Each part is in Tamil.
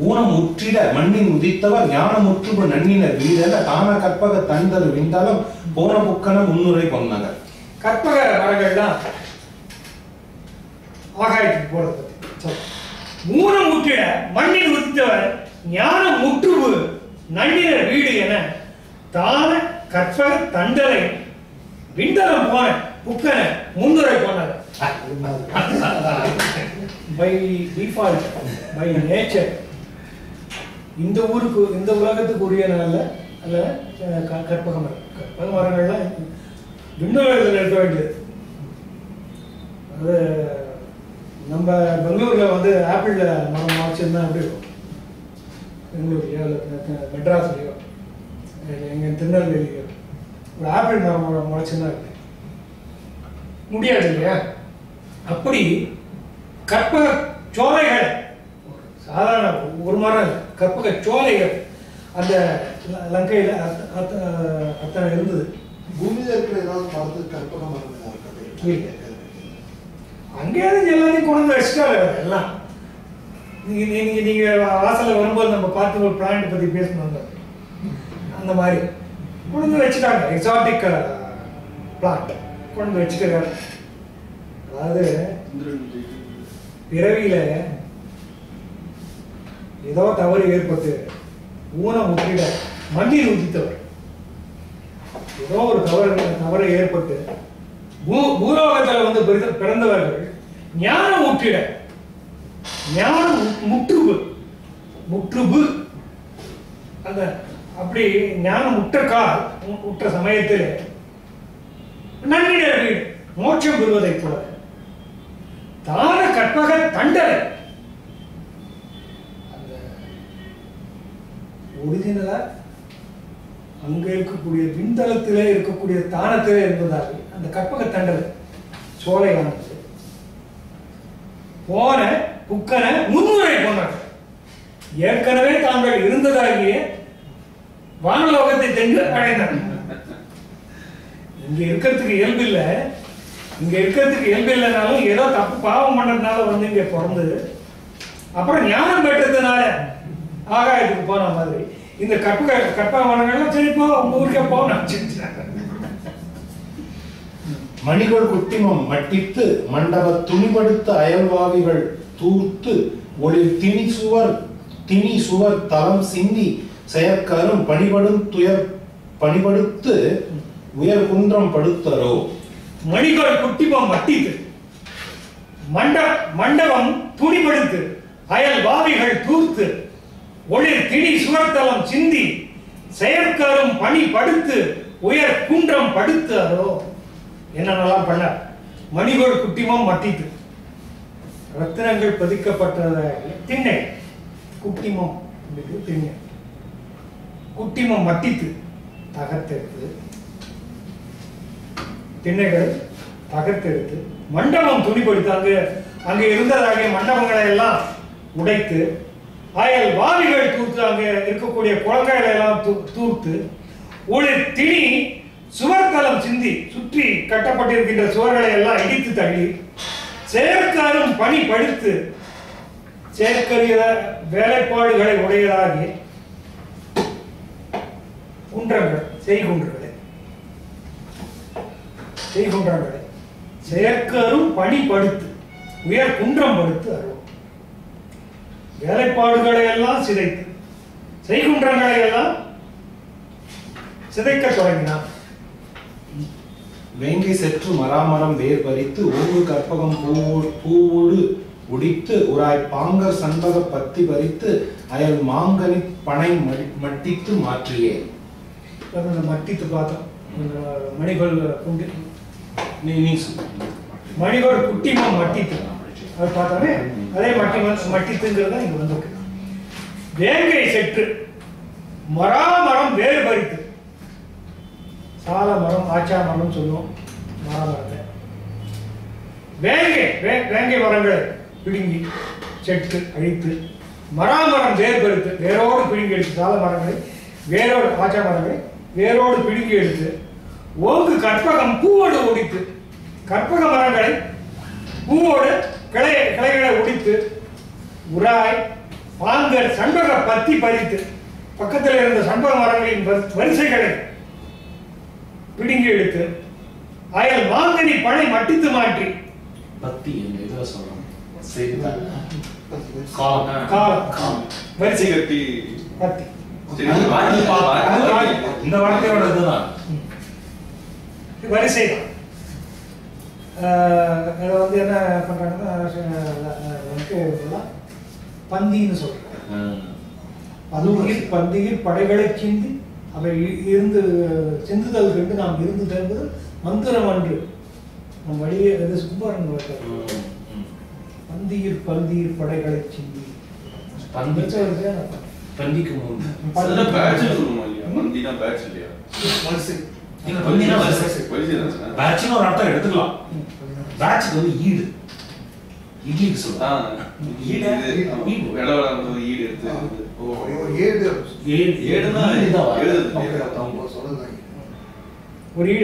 ஊனமுற்றிட மண்ணின் உதித்தவர் ஞானமுற்றுபு நன்னினர் வீடல்ல தான கற்பக தந்தது விண்டாலும் போன புக்கன முன்னுரை கொண்டனர். கற்பக மரங்கள்லாம் ஆகாயத்துக்கு போறது பத்தி ஊனமுற்றிட மண்ணின் உதித்தவர் ஞானம் முற்றுபு நன்னினர் வீடு என தான கற்பக தண்டலை விண்டலம் போன புக்கன முன்னுரை கொண்டனர். பை டிஃபால்ட் பை நேச்சர் இந்த ஊருக்கு இந்த உலகத்துக்கு உரியனால அல்ல கற்பக மரங்கள்லாம் விண்ணுலகத்தில் இருக்க வேண்டியது. அது நம்ம பெங்களூர்ல வந்து ஆப்பிள் மரம் முளைச்சிருந்தா அப்படி இருக்கும். பெங்களூர்லையோ மெட்ராஸ்லையோ எங்க திருநெல்வேலியோ ஒரு ஆப்பிள் மரம் முளைச்சிருந்தா இருக்கு முடியாது இல்லையா? அப்படி கற்பக சோலைகள் சாதாரண ஒரு மரம் கற்பக சோலைகள் அந்த லங்கையில அத்தனை இருந்தது. பூமியில இருக்கிற ஏதாவது பார்த்து கற்பக மரம் அங்கேயாவது எல்லாத்தையும் கொண்டு வச்சுட்டாரு எல்லாம். நீங்க வாசல்ல வரும்போது நம்ம பார்த்து ஒரு பிளான்ட் பத்தி பேசணும் அந்த மாதிரி கொண்டு வச்சுட்டாங்க. எக்ஸாட்டிக் பிளான்ட் கொண்டு வச்சுக்கிறாரு. அதாவது பிறவியில ஏதோ தவறு ஏற்பட்டு ஊனம் முற்றிட மண்ணில் உதித்தவர் ஏதோ ஒரு தவறு ஏற்பட்டு பூலோகத்தில் வந்து பிறந்தவர்கள் ஞானம் முற்றிட ஞானம் முற்றுபு அந்த அப்படி ஞானம் முற்ற சமயத்தில் நன்னிடர் வீடு மோட்சம் பெறுவதை போல தான கற்பக தண்டனை அந்த ஒரிஜினலா அங்க இருக்கக்கூடிய விண்தளத்திலே இருக்கக்கூடிய தானத்திலே இருந்ததாக அந்த கற்பக தண்டனை சோலையானது போன புக்கன முன்னுரை போனாங்க. ஏற்கனவே தாங்கள் இருந்ததாகிய வானலோகத்தை சென்று அடைந்தாங்க. இங்க இருக்கிறதுக்கு இயல்பு இல்லை. இங்க இருக்கிறதுக்கு இயல்பு இல்லைனாலும் ஏதோ தப்பு பாவம் பண்ணதுனால வந்து இங்க பிறந்து அப்புறம் ஞானம் பெற்றதுனால ஆகாயத்துக்கு போன மாதிரி இந்த கற்பக மரங்கள்லாம் சரிப்போ உங்க ஊருக்கே போனாங்க. மணிகள் குட்டிமம் மட்டித்து மண்டப துணிபடுத்த அயல்வாவிகள் தூர்த்து ஒளிர் திணி சுவர் தலம் சிந்தி செயற்கரும் பணிபடுத்து உயர் குன்றம் படுத்தரோ. மணிகள் குட்டிமம் மட்டித்து மண்டபம் துணிபடுத்து அயல் வாவிகள் தூர்த்து ஒளிர் திணி சுவர்த்தலம் சிந்தி செயற்கரும் பணி படுத்து உயர் குன்றம் படுத்தரோ. என்னென்னலாம் பண்ண மணிகள் குட்டிமம் மட்டித்து ரத்தினங்கள் பதிக்கப்பட்ட திண்ணை குட்டிமம் திண்ணை குட்டிமம் மட்டித்து தகர்த்தெடுத்து திண்ணைகள் தகர்த்தெடுத்து மண்டபம் துணிப்படுத்து அங்கே இருந்ததாகிய மண்டபங்களை எல்லாம் உடைத்து அயல் வாவிகள் தூர்த்து அங்கே இருக்கக்கூடிய குளங்களை எல்லாம் தூர்த்து ஒரு திணி சுவர்த்தலம் சிந்தி சுற்றி கட்டப்பட்டிருக்கின்ற சுவர்களை எல்லாம் இடித்து தள்ளி செயற்காரும் பணி படுத்து செயற்கரிய வேலைப்பாடுகளை உடையதாகி குன்றங்கள் செய்குன்றங்களை செயற்கரும் பணி படுத்து உயர் குன்றம் படுத்து அருள் வேலைப்பாடுகளை எல்லாம் சிதைத்து செய்குன்றங்களை எல்லாம் சிதைக்க தொடங்கினார். வேங்கை செற்று மராமரம் வேர் பறித்து ஓங்கு கற்பகம் பூவோடு உடித்து உராய் பாங்கர் சண்பக பத்தி பறித்து அயல் மாங்கனி பனை மட்டித்து மாற்றியே. மட்டித்து பார்த்தோம். மணிகள் மணிகள் குட்டிமம் மட்டித்து அது பார்த்தாலே அதே மட்டித்துங்கிறத இங்க வந்திருக்கு. வேங்கை செற்று மராமரம் வேறு பறித்து சால மரம் ஆச்சா மரம் சொல்லுவோம். மரமரத்தை வேங்கை மரங்களை பிடுங்கி செட்டு அழித்து மராமரம் வேர் பறித்து வேரோடு பிடுங்கி எடுத்து சால மரங்களை வேரோடு ஆச்சா மரங்களை வேரோடு பிடுங்கி எடுத்து ஓங்கு கற்பகம் பூவோடு ஒடித்து கற்பக மரங்களை பூவோடு கிளைகளை ஒடித்து உராய் பாங்கர் சண்பக பத்தி பறித்து பக்கத்தில் இருந்த சண்பக மரங்களின் வரிசைகளை பிடுங்கி எடுத்து அயல் மாங்கனி பனை மட்டித்து மாற்றி பத்தி இந்த இதுல சொல்றோம் செய்திதான் வரிசை கட்டி பத்தி இந்த வார்த்தையோட இதுதான் வரிசை தான். இதை வந்து என்ன பண்றாங்கன்னா பந்தின்னு சொல்றாங்க. பந்தியில் படைகளை சிந்தி அவை இருந்து சிந்துதல் கண்டு நாம் இருந்தது என்பது மந்திரம் அன்று நம் வழியே குமாரன் பந்தியில் படைகளை சிந்தி பந்திக்கு முன் பேட்ச் சொல்லுமா இல்லையா? பந்தினா பேட்ச் இல்லையா? பந்தினா பேட்ச்னு ஒரு அர்த்தம் எடுத்துக்கலாம். பேட்ச்க்கு வந்து ஈடு இட்லிக்கு சொல்லுவாங்க. ஈடு இடவள வந்து ஈடு எடுத்து ஏடுனா ஒரு ஈடு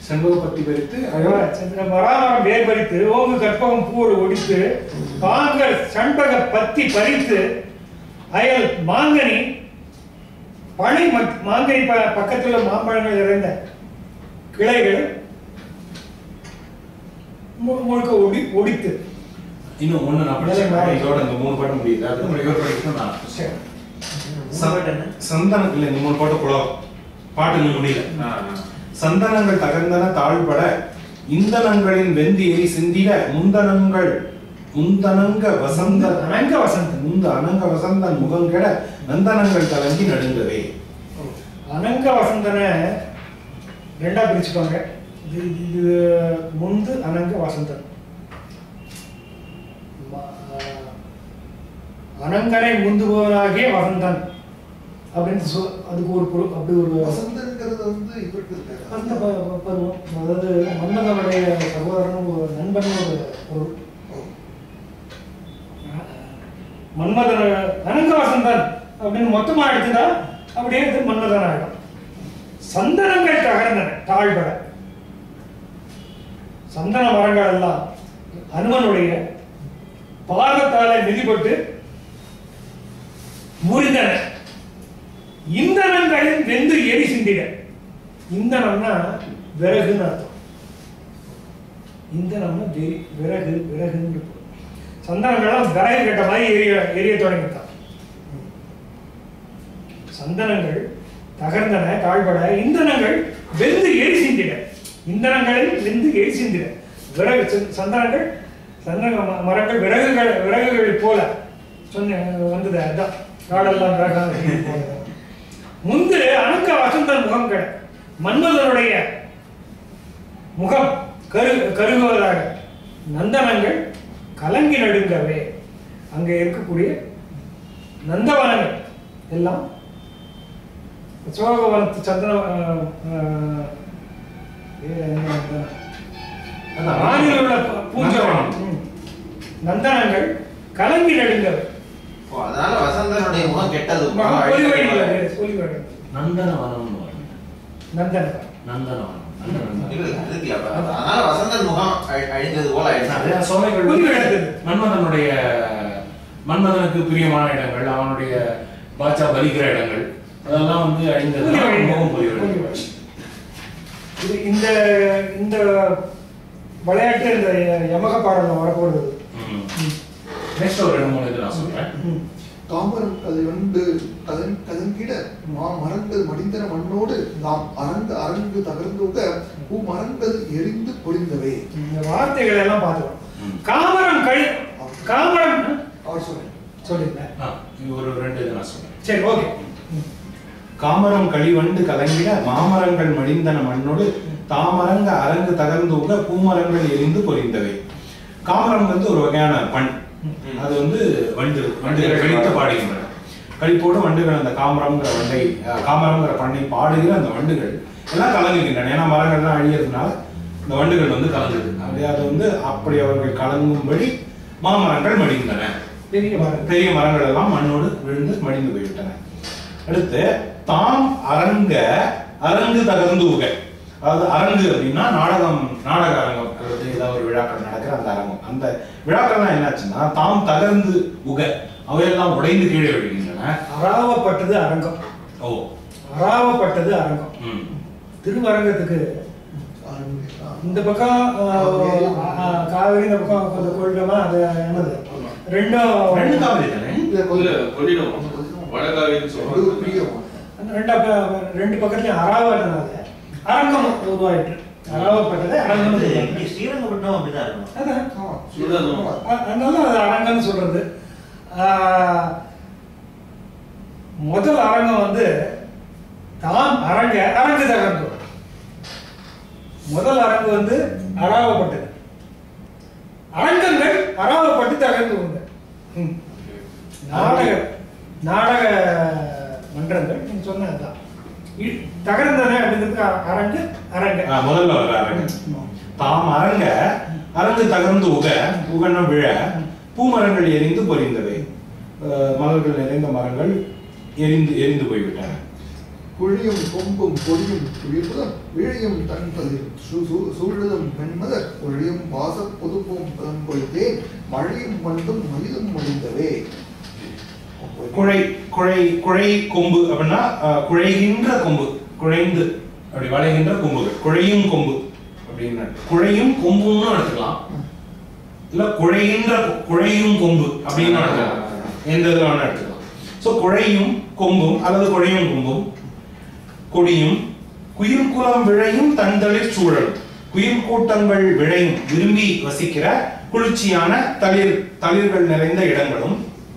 செண்பக பத்தி பறித்து மராமரம் வேர் பறித்து ஓங்கு கற்பகம் பூவோடு ஒடித்து பாங்கர் சண்பக பத்தி பறித்து அயல் மாங்கனி பனை மாங்கனி பக்கத்தில் மாம்பழங்கள் இறைந்த கிளைகள் முழுக்க ஒடித்து இன்னும் ஒண்ணு நான் படிச்சேன். இதோட இந்த 3 பாட்டு முடியுது. அது இவர் படிக்கணும் நான். சந்தனம் இல்ல, இந்த 3 பாட்டு கூட பாட்டு முடியல. சந்தனங்கள் தகர்ந்தன தாழ்பட இந்தனங்களின் வெந்தியை சிந்திட முந்தனங்க வசந்தன் முகங்கெட நந்தனங்கள் கலங்கி நடுங்கவே. அனங்க வசந்தனை ரெண்டா பிரிச்சுக்கோங்க. இது முந்து அனங்க வசந்தன். அனங்கனை முந்துபவனாகிய வசந்தன் அப்படின்னு அதுக்கு ஒரு அப்படி ஒரு வசந்தங்கிறது வந்து அந்த பருவம், அதாவது மன்னனுடைய சகோதரன் ஒரு நண்பன் ஒரு பொருள். மன்மதன் அனங்க வசந்தன் அப்படின்னு மொத்தமா எடுத்துட்டா அப்படியே மன்மதன் ஆகிடும். சந்தனங்கள் தகர்ந்தன தாழ்பட. சந்தன மரங்கள் எல்லாம் அனுமனுடைய பாதத்தாலே மிதிப்பட்டு முறிந்தன. இந்தனங்களின் வெந்து எரி சிந்திட. இந்தனம்னா விறகுன்னு அர்த்தம். இந்தனம்னா விறகுன்னு. சந்தனங்கள்லாம் விறகு கட்ட மாதிரி எரிய தொடங்கிட்டான். சந்தனங்கள் தகர்ந்தன தாழ்பட இந்தனங்கள் வெந்து எரி சிந்திட. இந்தனங்களில் வெந்து எரி சிந்திட. விறகு சந்தனங்கள் சந்தன மரங்கள் விறகுகள் போல சொன்ன வந்தது. அதான் காடெல்லாம் விறகாக. முந்து அனங்க வசந்தன் முகம் கட. மன்மதனுடைய முகம் கருகுவதாக நந்தனங்கள் கலங்கி நடுங்கவே. அங்கே இருக்கக்கூடிய நந்தவனங்கள் எல்லாம் சோகவனத்து சந்தன வானில் உள்ள பூஞ்சவனம் நந்தனங்கள் கலங்கி நடுங்கவே. அதனால வசந்தனுடைய முகம் கெட்டது. அதனால வசந்தன் முகம் அழிந்தது போல மன்மதனுக்கு பிரியமான இடங்கள், அவனுடைய பாச்சா பலிக்கிற இடங்கள் அதெல்லாம் வந்து அழிந்தது. இந்த இந்த விளையாட்டு இந்த யமக பாடல வரப்போறது. நெக்ஸ்ட் ஒரு 2-3 இது நான் சொல்றேன். தாமரம் கதை கதங்கிட மரங்கள் மடிந்தன மண்ணோடு நாம் அரங்கு தகர்ந்துக பூ மரங்கள் எரிந்து பொழிந்தவை. இந்த வார்த்தைகளை எல்லாம் பார்த்துக்கணும். காமரம் அவர் சொல்லுங்க. ஒரு 2 இது நான் சொல்றேன். சரி, ஓகே. காமரம் கழிவண்டு கலங்கிட மாமரங்கள் மடிந்தன மண்ணோடு தாமரங்க அரங்கு தகர்ந்துக பூமரங்கள் எரிந்து பொறிந்தவை. காமரம் வந்து ஒரு வகையான பண். அது வந்து வண்டுகள் கழித்து பாடுகின்றன. கழிப்போடு வண்டுகள் அந்த காமரம்ங்கிற பண்ணை பாடுகிற அந்த வண்டுகள் எல்லாம் கலங்குகின்றன. ஏன்னா மரங்கள்லாம் அழியறதுனால இந்த வண்டுகள் வந்து கலங்குது. அப்படியே அது வந்து அப்படி அவர்கள் கலங்கும்படி மாமரங்கள் மடிந்தன. பெரிய மரங்கள் எல்லாம் மண்ணோடு விழுந்து மடிந்து போய்விட்டன. அடுத்து தாம் அரங்கு தகர்ந்துக. அதாவது அரங்கு அப்படின்னா நாடக அரங்கம் அல்லது ஏதாவது ஒரு விழாக்கள் நடக்கிற அந்த அரங்கம். அந்த விழாக்கள்லாம் என்னாச்சுன்னா தாம் தகர்ந்து உக அவையெல்லாம் உடைந்து கீழே விழுகின்றன. அராவப்பட்டது அரங்கம். ஓ, அராவப்பட்டது அரங்கம். திருவரங்கத்துக்கு இந்த பக்கம் காவிரி, இந்த பக்கம் கொஞ்சம் கொள்ளிடமா, அது என்னது ரெண்டு காவிரி தானே, ரெண்டு பக்கத்துலயும் அராவட்டனால அரங்கம் உருவாயிட்டு அராவப்பட்டது அரங்கம். ஸ்ரீரங்கப்பட்டினம் அப்படிதான் இருக்கும். அதனால அது அரங்கம்னு சொல்றது. முதல் அரங்கம் வந்து தாம் அரங்கு தகர்ந்து. முதல் அரங்கு வந்து அராவப்பட்டது. அரங்கங்கள் அராவப்பட்டு தகர்ந்து உண்டு. நாடக மன்றங்கள் நீங்க சொன்னதுதான் தகர்ந்தன அப்படிங்கிறதுக்கு அரங்கு முதல்ல வர அரங்கு. தாம் அரங்கு தகர்ந்து உகன விழ பூமரங்கள் எரிந்து பொறிந்தவை. மலர்கள் நிறைந்த மரங்கள் எரிந்து போய்விட்டன. குழியும் கொம்பும் பொடியும் துளிர்புதம் விழியும் தன்பதில் சூழலும் வெண்மதர் ஒழியும் வாச பொதுப்பும் பதம்பொய்தே மழையும் மண்டும் மயிலும் மடிந்தவே. குழை கொம்பு அப்படின்னா குழைகின்ற கொம்பு, குழைந்து அப்படி வளைகின்ற கொம்புகள், குழையும் கொம்பு அப்படின்னு. குழையும் கொம்புன்னு எடுத்துக்கலாம், இல்ல குழையும் கொம்பு அப்படின்னு எடுத்துக்கலாம், எந்த இதுல வேணா எடுத்துக்கலாம். சோ குழையும் கொம்பும் அல்லது குழையும் கொம்பும் கொடியும் குயில் குலம் விழையும் தந்தளிர் சூழல். குயில் கூட்டங்கள் விழையும் விரும்பி வசிக்கிற குளிர்ச்சியான தளிர்கள் நிறைந்த இடங்களும்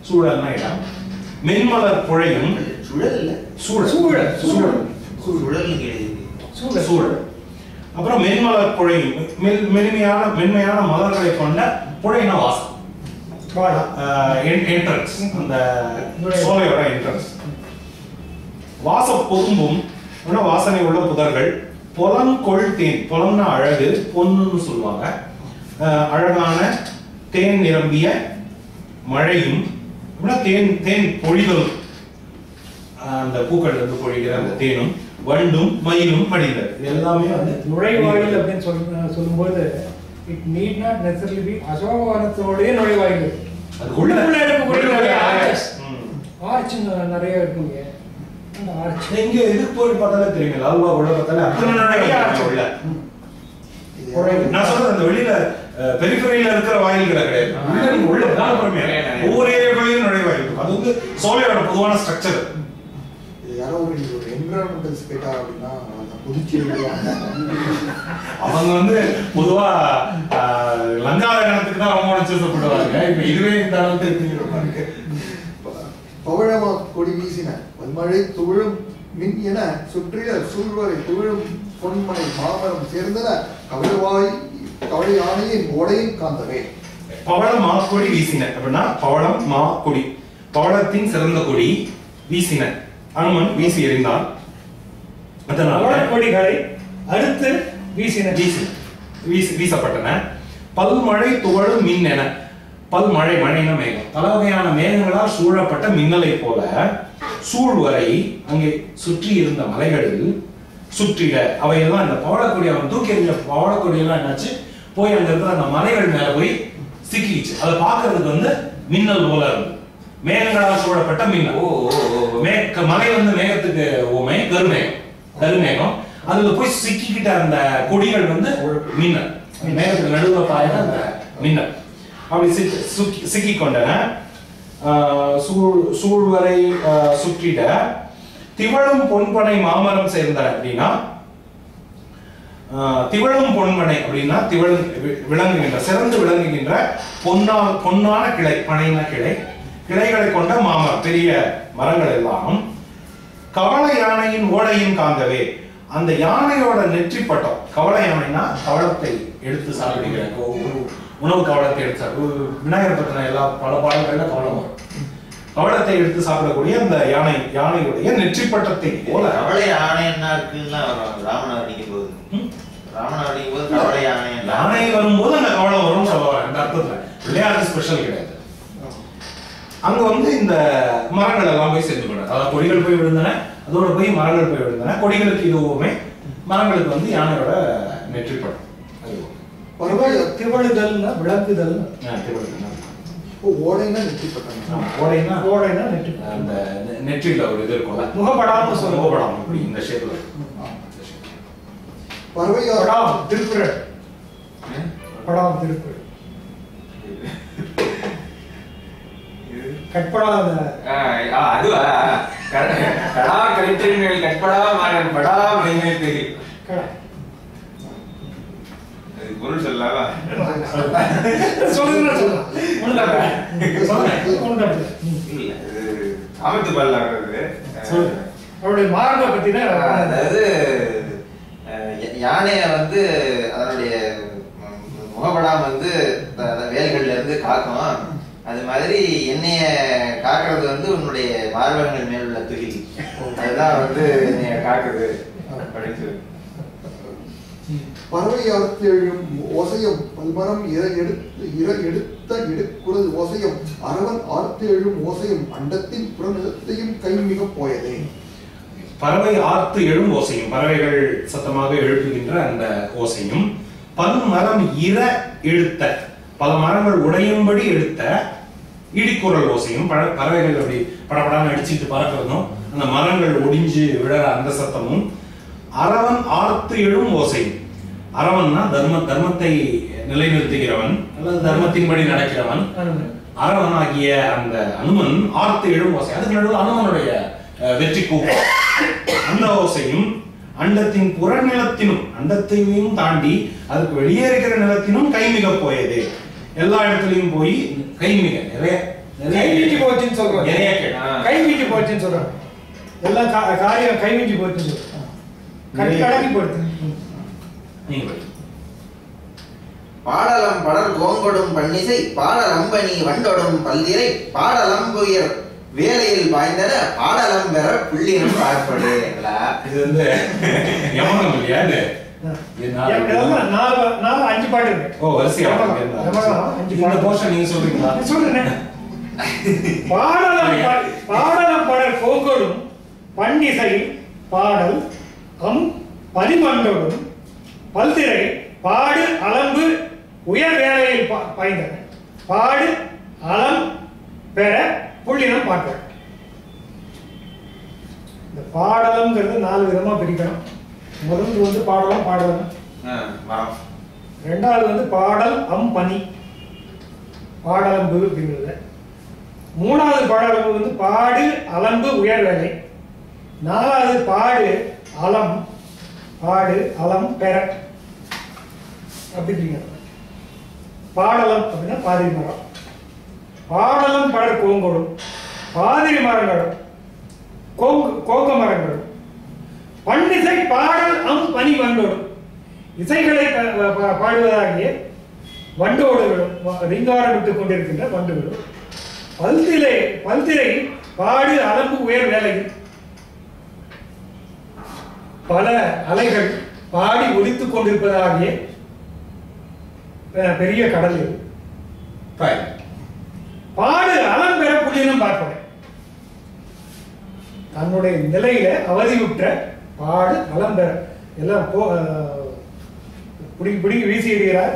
சூழல்னா இடம். மென்மலர் புழையும் சூழல். அப்புறம் மென்மலர் புழையும் மென்மையான மலர்களை கொண்ட புழைனா வாசம், என்ட்ரன்ஸ், அந்த சோலையோட என்ட்ரன்ஸ். வாச பொதும்பும் வாசனை உள்ள புதர்கள். பொலங்கொள் தேன், பொலம்னா அழகு, பொன்னுன்னு சொல்லுவாங்க. அழகான தேன் நிரம்பிய மழையும் தேன் பொழிதலும், அந்த பூக்கள் இருந்து பொழிகிற அந்த தேனும் வண்டும் மயிலும் மடிந்தது. இது எல்லாமே வந்து நுழைவாயில் அப்படின்னு சொல்லும்போது it need not necessarily be அசோகவனத்தோடைய நுழைவாயில். உள்ளுக்குள்ள இருக்கக்கூடிய ஆர்ச் நிறைய இருக்குங்க. இங்க எதுக்கு போய் பார்த்தாலே தெரியுங்க, லால்வா உள்ள பார்த்தாலே அத்தனை நிறைய உள்ள. நான் சொல்றது அந்த வெளியில பெரிஃபெரியில இருக்கிற வாயில்களை கிடையாது, உள்ள ஒவ்வொரு ஏரியாவிலையும் நுழைவாயில் இருக்கும். அது வந்து சோலையோட பொதுவான ஸ்ட்ரக்சர். யாரோ ஒரு என்விரான்மெண்டல்ஸ் கேட்டா அப்படின்னா புதுச்சேரி அவங்க வந்து பொதுவா லங்காதகனத்துக்கு தான் ரொம்ப சூசப்படுவாங்க. இப்ப இதுவே இந்த அளவுக்கு இருக்குங்க. பவழமா கொடி வீசின வன்மழை துவிழும் மின் என சுற்றிய சூழ்வரை துவிழும் பொன்மனை மாமரம் சேர்ந்தன கவலை யானையின் ஓடையும் காந்தவே. பவளம் மா கொடி வீசின அப்படின்னா பவளம் மா கொடி, பவளத்தின் சிறந்த கொடி வீசின, அனுமன் வீசி எறிந்தான். அதனால கொடிகளை அடுத்து வீசப்பட்டன. பல்மழை துவழும் மின் என, பல்மழை மழைன மேகம், பல வகையான மேகங்களால் சூழப்பட்ட மின்னலை போல சூழ்வரை அங்கே சுற்றி இருந்த மலைகளில் சுற்றிட அவையெல்லாம் இந்த பவளக்கொடி, அவன் தூக்கி எறிஞ்ச பவளக்கொடியெல்லாம் என்னாச்சு, போய் அங்க இருக்கிற அந்த மலைகள் மேல போய் சிக்கிச்சு. அதை பார்க்கறதுக்கு வந்து மின்னல் போல இருந்தது, மேகங்களால் சூழப்பட்ட மின்னல். மலை வந்து மேகத்துக்கு ஓமை கருமேகம், அதுல போய் சிக்கிக்கிட்ட அந்த கொடிகள் வந்து மின்னல், மேகத்துக்கு நடுவில் பாயிற அந்த மின்னல் அப்படி சிக்கி கொண்டன. சூழ்வரை சுற்றிட திவழும் பொன்பனை மாமரம் சேர்ந்தன அப்படின்னா, திவழும் பொன்மனை அப்படின்னா விளங்குகின்ற சிறந்து விளங்குகின்ற பொன்னான கிளை, பனைன கிளைகளை கொண்ட மாமரம், பெரிய மரங்கள் எல்லாம். கவள யானையின் ஓடையின் காந்தவே, அந்த யானையோட நெற்றி பட்டம், கவள யானைனா கவளத்தை எடுத்து சாப்பிடுகிற உணவு, கவளத்தை எடுத்து விநாயகர் பத்தின எல்லா பல பாடல்கள்ல கவளம் வரும். கவளத்தை எடுத்து சாப்பிடக்கூடிய அந்த யானையுடைய நெற்றி பட்டத்தை போல. கவளை யானை என்ன இருக்குன்னா ராமனை அடிக்கும் போது கவளை யானை வரும்போது அந்த கவளம் வரும்னு சொல்லுவாங்க. அந்த அர்த்தத்துல விளையாட்டு ஸ்பெஷல் கிடையாது. அங்க வந்து இந்த மரங்கள் எல்லாம் போய் சேர்ந்து கொண்டாது, அதாவது கொடிகள் போய் விழுந்தன, அதோட போய் மரங்கள் போய் விழுந்தன. கொடிகளுக்கு இதுவுமே மரங்களுக்கு வந்து யானையோட நெற்றிப்படம். அது திவழுதல்னா விளக்குதல். ஓடைனா நெற்றிப்பட்டாங்க. ஓடைனா நெற்றி. அந்த நெற்றியில ஒரு இது இருக்கும்ல, முகப்படாம சொல்ல முகப்படாம இப்படி இந்த ஷேப்ல படாம் திருக்குறள். படாம் திருக்குறள் கட்படாத அதுவா கடா கலித்திரிகள் கட்படா மாறன் படா அப்படின்னு தெரியும். பொருள் சொல்லலாமா? அமைத்து பல்லாடுறது அவருடைய மார்பை பத்தினா, அதாவது யானைய வந்து அதனுடைய முகப்படாம வந்து வேல்கள்ல இருந்து காக்கும். அது மாதிரி என்னைய காக்குறது வந்து உன்னுடைய மார்பகங்கள் மேல் உள்ள துகில், அதுதான் வந்து என்னைய காக்குது அப்படின்னு சொல்லி. பறவை அறுத்து எழும் ஓசையம் பல்மரம் எடுத்த எடுக்குறது ஓசையம் அரவன் ஆர்த்து எழும் ஓசையம் அண்டத்தின் புறநிலத்தையும் கைமிக போயதே. பறவை ஆர்த்து எழும் ஓசையும், பறவைகள் சத்தமாக எழுப்புகின்ற அந்த ஓசையும், பல்மரம் எடுத்த, பல மரங்கள் உடையும்படி எடுத்த இடிக்குரல் ஓசையும், பறவைகள் அப்படி படப்படாம அடிச்சுட்டு பறக்கிறதும் அந்த மரங்கள் ஒடிஞ்சு விழற அந்த சத்தமும், அரவன் ஆர்த்து எழும் ஓசையும். அரவன்னா தர்மத்தை நிலைநிறுத்துகிறவன் அல்லது தர்மத்தின்படி நடக்கிறவன். அரவன் ஆகிய அந்த அனுமன் ஆர்த்து எழும் ஓசை, அதுக்கு நடுவில் அனுமனுடைய வெற்றி கூப்பு, அந்த ஓசையும் அண்டத்தின் புறநிலத்தினும், அண்டத்தையும் தாண்டி அதுக்கு வெளியே இருக்கிற நிலத்தினும் கைமிக போயது. எல்லா இடத்துலயும் போய் கைமிக நிறைய கைமிஞ்சி போச்சுன்னு சொல்றாங்க. நிறைய கைமிஞ்சி போச்சுன்னு சொல்றாங்க. எல்லா காரியம் கைமிஞ்சி போச்சுன்னு சொல்றாங்க. கடக்கி போடுது. பாடலம் படர் கோங்கொடும் பன்னிசை பாடலம்பனி வண்டொடும் பல்திரை பாடலம்புயர் வேலையில் பாய்ந்தன பாடலம் பெற புள்ளினம் பார்ப்படுங்களா. இது வந்து யமகம் இல்லையா? நாலு அஞ்சு பாட்டு இருக்கு. ஓ, வரிசையா இந்த போர்ஷன் நீங்க சொல்றீங்களா? சொல்றேன். பாடலம் படர் கோங்கொடும் பன்னிசை பாடல் பரிமண்டோடும் பல்திரை பாடு அலம்பு உயர் வேலையில் பாய்ந்தன பாடு அலம் பெற புள்ளினம் பார்க்க. இந்த பாடலம்ங்கிறது 4 விதமா பிரிக்கணும். முதல் வந்து பாடலம் பாடலம், ரெண்டாவது வந்து பாடல் பனி பாடலம்பு அப்படிங்கிறது, மூணாவது பாடலம்பு வந்து பாடு அலம்பு உயர் வேலை, நாலாவது பாடு அலம் பெற அப்படிங்க. பாடலம் அப்படின்னா பாதிரி மரம், பாடலம் படர் கோங்கோடும் பாதிரி மரங்களும் கோக்க மரங்களும், பன்னிசை பாடல் பனி வண்டோடும் இசைகளை பாடுவதாகிய வண்டோடுகளும் ரிங்காரம் விட்டுக் கொண்டிருக்கின்ற வண்டுகளும், பல்திரை பாடு அலம்பு உயர் வேலையில் பல அலைகள் பாடி ஒலித்துக் கொண்டிருப்பதாகிய பெரிய கடலில் பாடு அலம் பெற புள்ளினம் பார்ப்பேன். தன்னுடைய நிலையில அவதியுற்ற பாடு அலம் பெற எல்லாம் பிடிக்கி வீசி எறிகிறார்.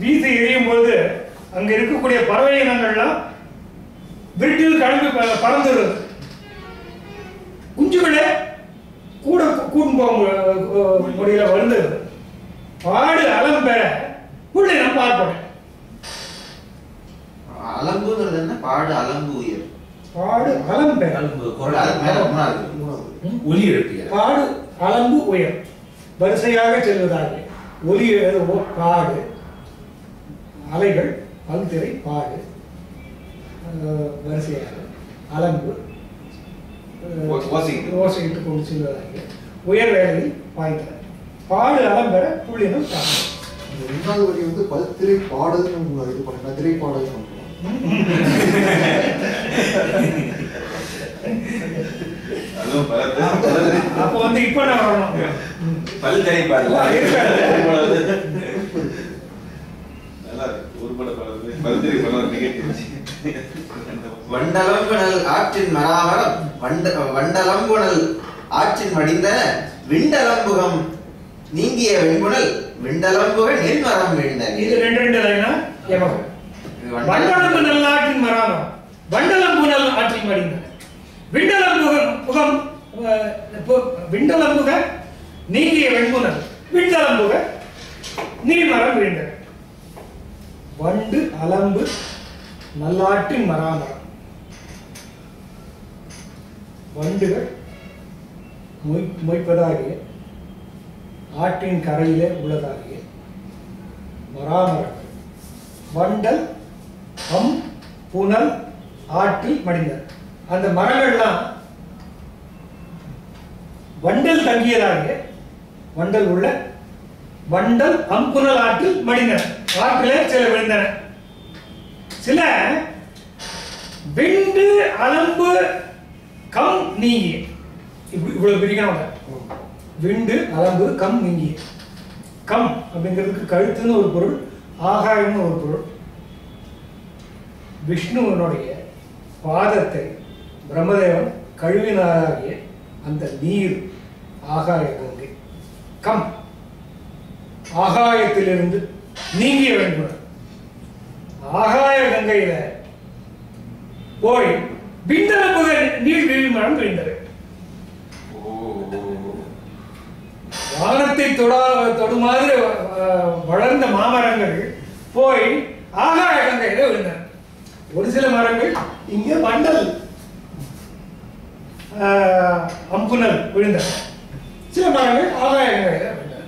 வீசி எறியும் பொழுது அங்க இருக்கக்கூடிய பறவை இனங்கள்லாம் விருட்டில் கிளம்பி பறந்துடுது. குஞ்சுகளே கூட கூட்டும் போக முடியல வருது. பாடு அலம் பெற புள்ளினம் பார்ப்பேன். அலம்புங்கிறது என்ன? பாடு அலம்பு உயர், பாடு அலம் பெற ஒலி எழுப்பிய பாடு அலம்பு உயர் வரிசையாக செல்வதாக ஒலி பாடு அலைகள் பல்திரை பாடு வரிசையாக அலம்பு ஓசையிட்டுக் கொண்டு செல்வதாக உயர் வேலையில் பாய்ந்தன பாடு அலம் பெற புள்ளினம் பார்ப்பேன். 2வது வரி வந்து பல்திரை பாடல்னு இது பண்ண திரை பாடல் பண்றோம். அப்ப வந்து இப்ப நான் வரணும். பல்திரை பாடல் வண்டலம்புணல் ஆற்றின் மராமரம் வண்டலம்புணல் ஆற்றின் மடிந்த விண்டலம்புகம் நீங்கிய வெண்புணல் விண்டலம்புக நெல்மரம் வீழ்ந்த இது ரெண்டு லைனா யமகம். வண்டலம்பு நல்லாற்றின் மராமரம் வண்டலம்புனல் ஆற்றில் மடிந்தன. விண்டலம்புக நீங்கிய வெண்புணல் விண்டலம்புக நீர்மரம் வீழ்ந்தன. வண்டு அலம்பு நல்லாற்றின் மராமரம். வண்டுகள் மொய்ப்பதாகிய ஆற்றின் கரையிலே உள்ளதாகிய மராமரங்கள் வண்டல் புனல் ஆற்றில் மடிந்தன. அந்த மரங்கள்லாம் வண்டல் தங்கியதாகிய வண்டல் உள்ள வண்டல் புனல் ஆற்றில் மடிந்தன. ஆற்றிலே சில விழுந்தன. சில விண்டு அலம்பு கம் நீங்கிய. இவ்வளவு பிரிக்கணும். விண்டு அலம்பு கம் நீங்கிய. கம் அப்படிங்கிறதுக்கு கழுத்துன்னு ஒரு பொருள், ஆகாயம்னு ஒரு பொருள். விஷ்ணுவனுடைய பாதத்தை பிரம்மதேவன் கழுவினாராகிய அந்த நீர் ஆகாய கங்கை. கம் ஆகாயத்திலிருந்து நீங்கிய வேண்டும். ஆகாய கங்கையில போய் விண்டலம்புக நீர் வீழ்மரம் விழுந்தது. வானத்தை தொடுமாறு வளர்ந்த மாமரங்கள் போய் ஆகாய கங்கையில விழுந்தன. ஒரு சில மரங்கள் இங்கே வண்டல் அம்புனல் விழுந்தன. சில மரங்கள் ஆகாய கங்கையில விழுந்தன.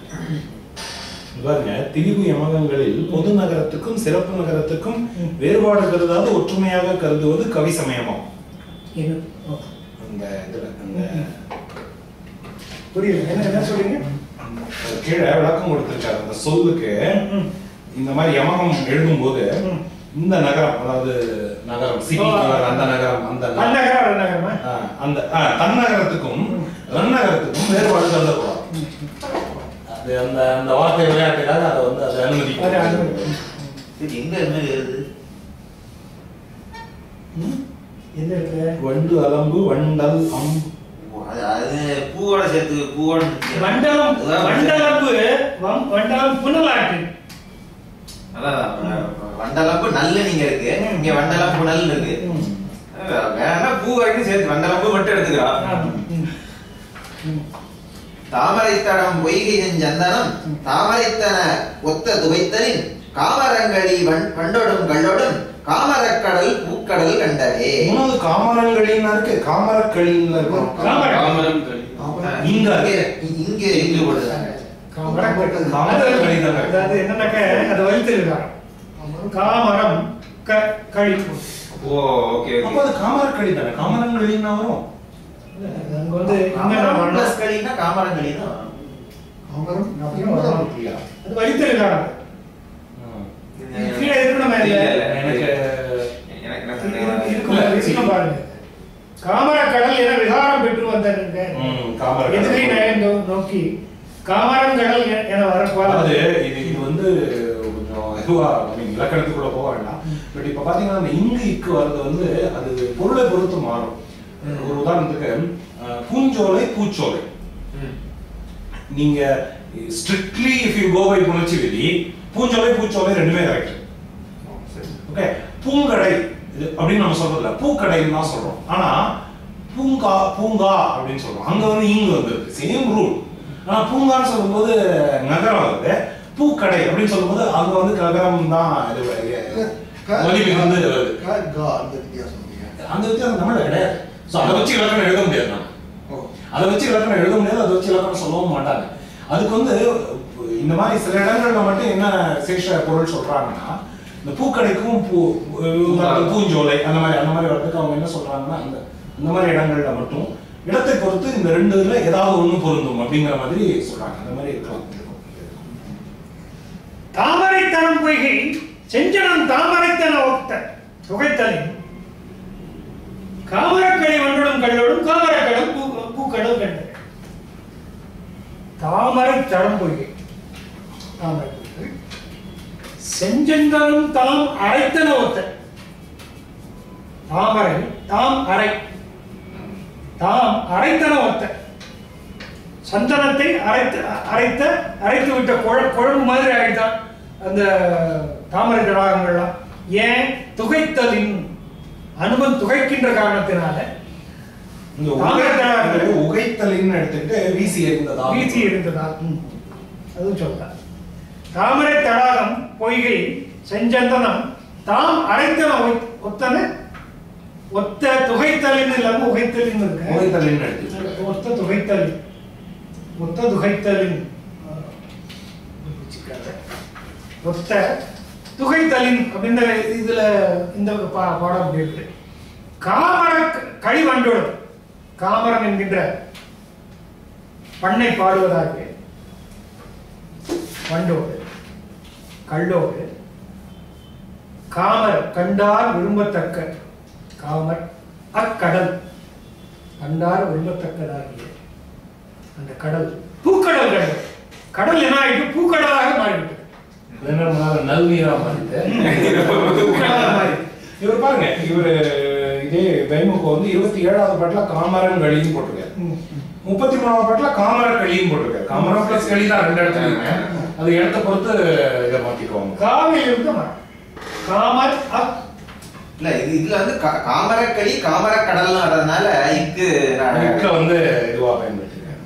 பாருங்க, திரிபு யமகங்களில் பொது நகரத்துக்கும் சிறப்பு நகரத்துக்கும் வேறுபாடு கருதாது ஒற்றுமையாக கருதுவது கவி சமயமாம். அந்த இதுல புரியுது என்ன சொல்றீங்க? கீழே விளக்கம் கொடுத்திருக்காரு அந்த சொல்லுக்கு. இந்த மாதிரி யமகம் எழுதும் போது இந்த நகரம், அதாவது நகரம் சிட்டிக்கு அந்த நகரம், அந்த தன்னகரத்துக்கும் ரன்னகரத்துக்கும் வேறுபாடு கருதக்கூடாது. அது அந்த அந்த வார்த்தை விளையாட்டுக்காக அதை வந்து அதை அனுமதிக்கும். எங்க எழுது எந்த இடத்துல? வண்டு அலம்பு வண்டல் அது பூவோட சேர்த்து பூவோட மண்டலம் மண்டலம்பு வண்டலம் புனலாட்டு. அதான் வண்டலம்பு நல்ல நீங்க இருக்கு, இங்க வண்டலம்பு நல்ல இருக்கு. வேணா பூ வரைக்கும் சேர்த்து வண்டலம்பு மட்டும் எடுத்துக்கலாம். தாமரைத்தடம் பொய்கை செஞ்சந்தனம் தாமரைத்தன ஒத்த துவைத்தலின் காமரங்களி வண்டோடும் கள்ளோடும் காமரக்கடல் பூக்கடல் கண்டவே. மூணாவது காமரங்களின் இருக்கு, காமரக்களின் இருக்கும். இங்க இங்க இங்க போடுறாங்க. அதாவது என்னன்னாக்க அது வலித்திருக்காங்க. காமரம் களி. ஓ ஓகே அப்ப அது காமரக்களி தானே, காமரங்களின்னா வரும். அங்க வந்து பிளஸ் களினா காமரங்களினா அது வலித்திருக்காங்க. கீழே இருக்கு. நம்ம காமரக்கடல் என விகாரம் பெற்று வந்தாருங்க. எதிரை நயன் நோக்கி காமரங்கடல் என வரப்பாது. இது வந்து கொஞ்சம் இதுவா இலக்கணத்துக்குள்ள போக வேண்டாம். பட் இப்ப பாத்தீங்கன்னா இங்கு இக்கு வர்றது வந்து அது பொருளை பொறுத்து மாறும். ஒரு உதாரணத்துக்கு பூஞ்சோலை பூச்சோலை. நீங்க strictly if you go by புணர்ச்சி விதி பூஞ்சோலை பூச்சோலை ரெண்டுமே கரெக்ட். ஓகே, பூங்கடை அப்படின்னு நம்ம சொல்றதுல பூக்கடைன்னு தான் சொல்றோம். ஆனா பூங்கா பூங்கா அப்படின்னு சொல்றோம். அங்க வந்து இங்கு வந்துருக்கு, சேம் ரூல். ஆனா பூங்கான்னு சொல்லும்போது நகரம் வருது, பூக்கடை அப்படின்னு சொல்லும்போது அங்க வந்து நகரம் தான் இது வந்து வருது. அந்த வித்தியாசம் தமிழ்ல கிடையாது. ஸோ அதை வச்சு இலக்கணம் எழுத முடியாது. அதை வச்சு இலக்கணம் எழுத முடியாது, அதை வச்சு இலக்கணம் சொல்லவும் மாட்டாங்க. அதுக்கு வந்து இந்த மாதிரி சில இடங்கள்ல மட்டும் என்ன சேஷ பொருள் சொல்றாங்கன்னா, இந்த பூக்கடைக்கும் பூஞ்சோலை அந்த மாதிரி வரதுக்கு அவங்க என்ன சொல்றாங்கன்னா, அந்த மாதிரி இடங்கள்ல மட்டும் இடத்தை பொறுத்து இந்த ரெண்டுல ஏதாவது ஒண்ணு பொருந்தும் அப்படிங்கிற மாதிரி சொல்றாங்க. அந்த மாதிரி இருக்கலாம். தாமரைத்தனம் பொய்கை செஞ்சனம் தாமரைத்தன ஒத்த துகைத்தலின் காமரக்களி வண்டோடும் கள்ளோடும் காமரக்கடல் பூக்கடல் கண்டது. தாமரை தடம் பொய்கை தாமரை பொய்கை செஞ்சென்றாலும் தாம் அரைத்தன ஒத்த. தாமரை தாம் அரை தாம் அரைத்தன ஒத்த. சந்தனத்தை அரைத்து விட்ட குழம்பு மாதிரி ஆயிட்டான் அந்த தாமரை தடாகங்கள்லாம். ஏன்? துகைத்தலின் அனுபவம் துகைக்கின்ற காரணத்தினால உகைத்தலின்னு எடுத்துட்டு வீசி இருந்ததா அதுவும் சொல்றார். தாமரை தடாகம் பொய்கை செஞ்சந்தனம் தாம் அரைத்தன ஒத்த துகைத்தலின் இல்லாம உகைத்தலின் இருக்கு. ஒத்த துகைத்தலின் ஒத்த துகைத்தலின் அப்படின்ற இதுல இந்த பாடம் அப்படி இருக்கு. காமர கழிவண்டோடு காமரம் என்கின்ற பண்ணை பாடுவதாக வண்டோடு கள்ளோடு காமர் கண்டார் விரும்பத்தக்க காமர் அக்கடல் கண்டார் விரும்பத்தக்கதாகிய அந்த கடல் பூக்கடல் கடல் என்ன ஆயிட்டு பூக்கடலாக மாறிவிட்டு நல்நீரா இவர் பாருங்க, இவரு இதே வைமுக வந்து 27வது பாட்டுல காமரன் களின்னு போட்டிருக்காரு, 33வது பாட்டுல காமரன் களின்னு போட்டிருக்காரு. காமரன் பிளஸ் களி தான் ரெண்டு இடத்துல, அது இடத்தை பொறுத்து இதை மாத்திக்குவாங்க. காவியில் இருந்து காமர் இல்ல இதுல வந்து காமரக்களி காமரக்கடல்னு வர்றதுனால இக்கு வந்து இதுவா பயன்படுத்திருக்காங்க.